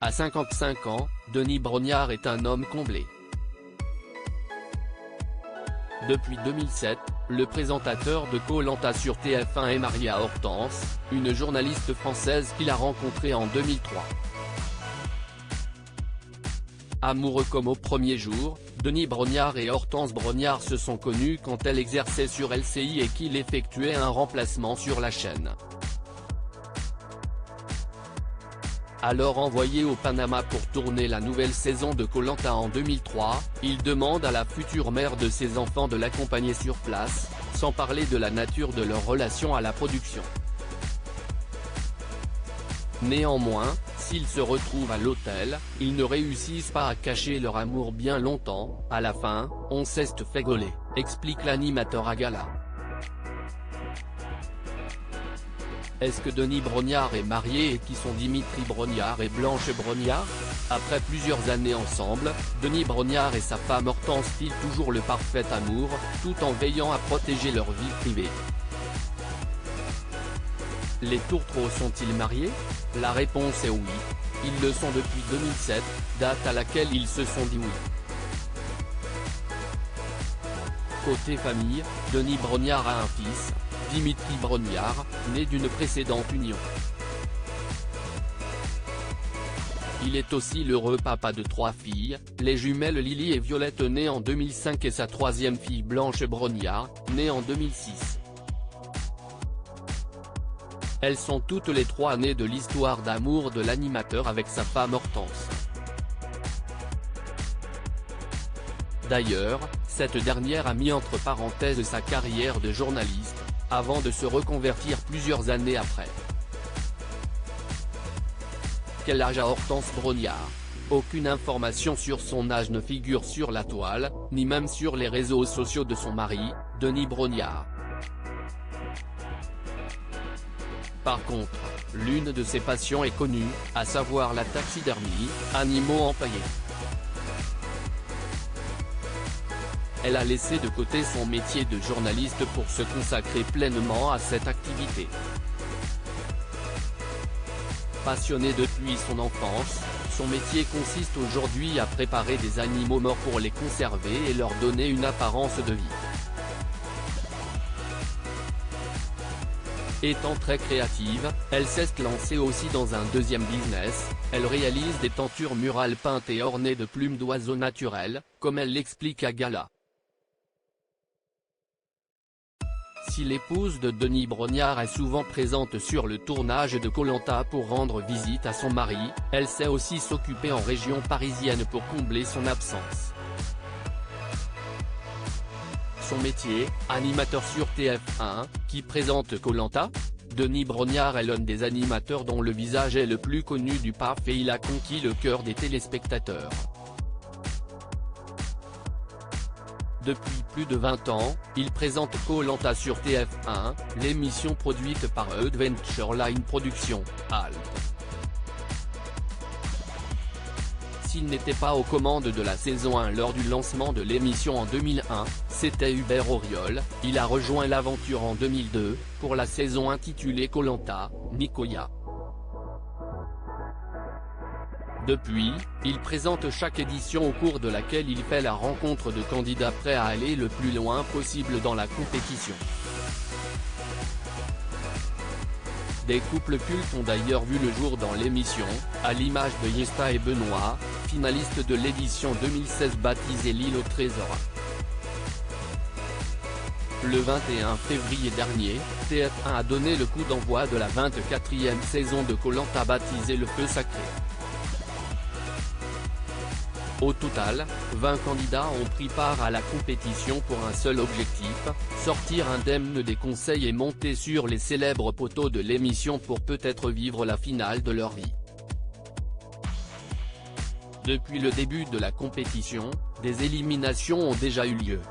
À 55 ans, Denis Brognard est un homme comblé. Depuis 2007, le présentateur de Koh-Lanta sur TF1 est marié à Hortense, une journaliste française qu'il a rencontrée en 2003. Amoureux comme au premier jour, Denis Brognard et Hortense Brognard se sont connus quand elle exerçait sur LCI et qu'il effectuait un remplacement sur la chaîne. Alors envoyé au Panama pour tourner la nouvelle saison de Koh-Lanta en 2003, il demande à la future mère de ses enfants de l'accompagner sur place, sans parler de la nature de leur relation à la production. Néanmoins, s'ils se retrouvent à l'hôtel, ils ne réussissent pas à cacher leur amour bien longtemps. À la fin, on s'est fait gauler, explique l'animateur à gala. Est-ce que Denis Brognard est marié et qui sont Dimitri Brognard et Blanche Brognard? Après plusieurs années ensemble, Denis Brognard et sa femme Hortense filent toujours le parfait amour, tout en veillant à protéger leur vie privée. Les tourtereaux sont-ils mariés? La réponse est oui. Ils le sont depuis 2007, date à laquelle ils se sont dit oui. Côté famille, Denis Brognard a un fils, Dimitri Brognard, né d'une précédente union. Il est aussi l'heureux papa de 3 filles, les jumelles Lily et Violette nées en 2005 et sa troisième fille Blanche Brognard, née en 2006. Elles sont toutes les 3 nées de l'histoire d'amour de l'animateur avec sa femme Hortense. D'ailleurs, cette dernière a mis entre parenthèses sa carrière de journaliste, avant de se reconvertir plusieurs années après. Quel âge a Hortense Brognard? Aucune information sur son âge ne figure sur la toile, ni même sur les réseaux sociaux de son mari, Denis Brognard. Par contre, l'une de ses passions est connue, à savoir la taxidermie, animaux empaillés. Elle a laissé de côté son métier de journaliste pour se consacrer pleinement à cette activité. Passionnée depuis son enfance, son métier consiste aujourd'hui à préparer des animaux morts pour les conserver et leur donner une apparence de vie. Étant très créative, elle s'est lancée aussi dans un deuxième business, elle réalise des tentures murales peintes et ornées de plumes d'oiseaux naturels, comme elle l'explique à gala. Si l'épouse de Denis Brognard est souvent présente sur le tournage de Koh-Lanta pour rendre visite à son mari, elle sait aussi s'occuper en région parisienne pour combler son absence. Son métier, animateur sur TF1, qui présente Koh-Lanta? Denis Brognard est l'un des animateurs dont le visage est le plus connu du PAF et il a conquis le cœur des téléspectateurs. Depuis plus de 20 ans, il présente Koh-Lanta sur TF1, l'émission produite par Adventure Line Productions, HALT. S'il n'était pas aux commandes de la saison 1 lors du lancement de l'émission en 2001, c'était Hubert Auriol, il a rejoint l'aventure en 2002, pour la saison intitulée Koh-Lanta, Nicoya. Depuis, il présente chaque édition au cours de laquelle il fait la rencontre de candidats prêts à aller le plus loin possible dans la compétition. Des couples cultes ont d'ailleurs vu le jour dans l'émission, à l'image de Yesta et Benoît, finalistes de l'édition 2016 baptisée L'île au trésor. Le 21 février dernier, TF1 a donné le coup d'envoi de la 24e saison de Koh-Lanta baptisée Le Feu Sacré. Au total, 20 candidats ont pris part à la compétition pour un seul objectif, sortir indemnes des conseils et monter sur les célèbres poteaux de l'émission pour peut-être vivre la finale de leur vie. Depuis le début de la compétition, des éliminations ont déjà eu lieu.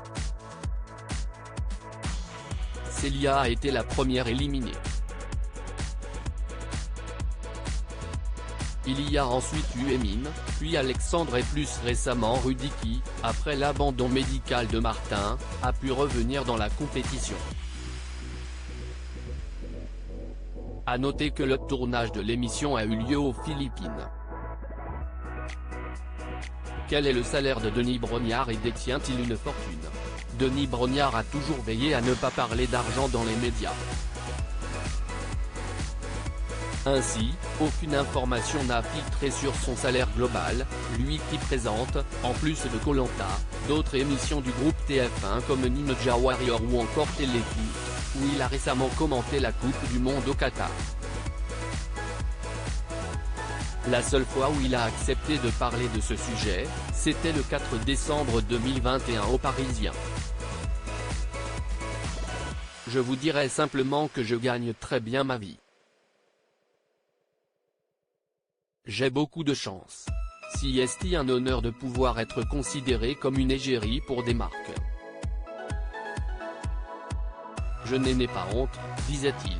Célia a été la première éliminée. Il y a ensuite eu Emine, puis Alexandre et plus récemment Rudy qui, après l'abandon médical de Martin, a pu revenir dans la compétition. À noter que le tournage de l'émission a eu lieu aux Philippines. Quel est le salaire de Denis Brognard et détient-il une fortune? Denis Brognard a toujours veillé à ne pas parler d'argent dans les médias. Ainsi, aucune information n'a filtré sur son salaire global, lui qui présente, en plus de Koh-Lanta, d'autres émissions du groupe TF1 comme Ninja Warrior ou encore Téléfoot, où il a récemment commenté la Coupe du Monde au Qatar. La seule fois où il a accepté de parler de ce sujet, c'était le 4 décembre 2021 au Parisien. Je vous dirais simplement que je gagne très bien ma vie. J'ai beaucoup de chance. Si est un honneur de pouvoir être considéré comme une égérie pour des marques. Je n'en ai pas honte, disait-il.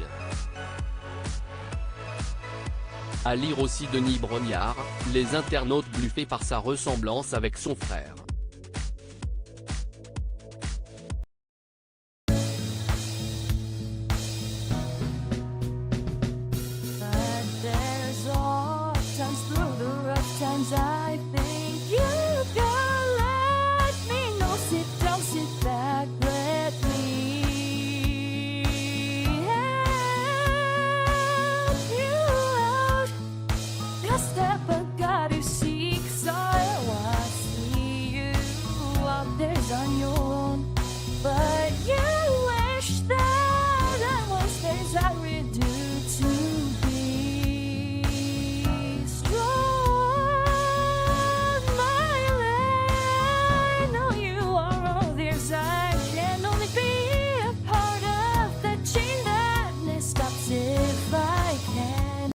À lire aussi Denis Brognard, les internautes bluffés par sa ressemblance avec son frère.